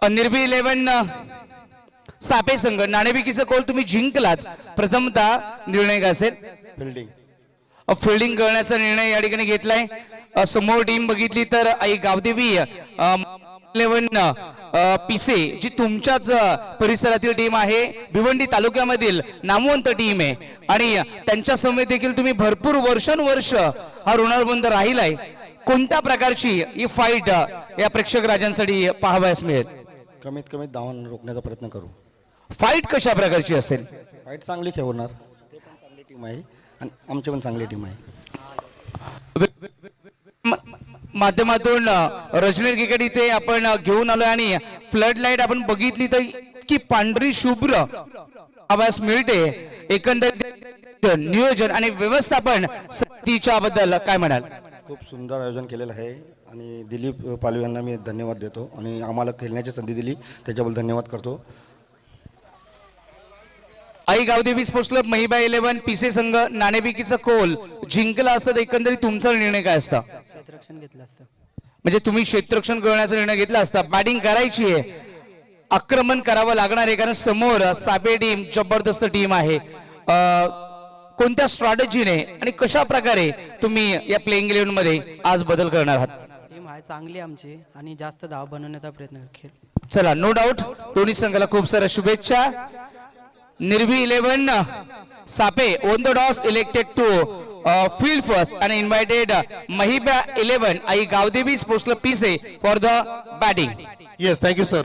निर्भी 11 सापे संघ नाणेफेकीचा कोल तुम्ही जिंकलात. प्रथमतः निर्णय काय असेल? फिल्डिंग. फिल्डिंग करण्याचा निर्णय या ठिकाणी घेतलाय. समोर टीम बघितली तर आई गावदेवी 11 पिसे जी तुमच्याच परिसरातील टीम आहे, भिवंडी तालुक्यामधील नामवंत टीम आहे आणि त्यांच्या समेत देखील तुम्ही भरपूर वर्षानुवर्ष हा ऋणानुबंध राहिलाय. कोणत्या प्रकारची ही फाईट या प्रेक्षक राजांसाठी पाहावयास मिळेल? कमीत कमी धावून रोखण्याचा प्रयत्न करू. फाईट कशा प्रकारची असेल? फाईट चांगली खेळणार. ते पण चांगली टीम आहे आणि आमची पण चांगली टीम आहे. माध्यमातून रजनीर क्रिकेट इथे आपण घेऊन आलोय आणि फ्लड लाईट आपण बघितली तर की पांढरी शुभ्र आवाज मिळते. एकंदरीत नियोजन आणि व्यवस्थापन समितीच्या बद्दल काय म्हणाल? खूप सुंदर आयोजन केलेलं आहे आणि दिलीप पालवे यांना मी धन्यवाद देतो आणि आम्हाला खेळण्याची संधी दिली त्याच्याबद्दल धन्यवाद करतो. आई गावदेवी स्पोर्ट्स क्लब महिबा 11 पिसे संघ नाणेफेकीचा कोल जिंकला असता तर एकंदरीत तुमचा निर्णय काय असता? क्षेत्ररक्षण घेतलं असतं. म्हणजे तुम्ही क्षेत्ररक्षण करण्याचा निर्णय घेतला असता. बॅटिंग करायची आहे, आक्रमण करावं लागणार आहे कारण समोर सापे टीम जबरदस्त टीम आहे. कोणत्या स्ट्रॅटेजीने आणि कशा प्रकारे तुम्ही या प्लेइंग 11 मध्ये आज बदल करणार आहात? टीम आहे चांगली आमची आणि जास्त धाव बनवण्याचा प्रयत्न खेळ. चला, नो डाऊट दोन्ही संघाला खूप साऱ्या शुभेच्छा. निर्भी 11 सापे won the toss elected to field first and invited Mahiba 11 Aai Gavdevi sports club पिसे for the batting. Yes, thank you, sir.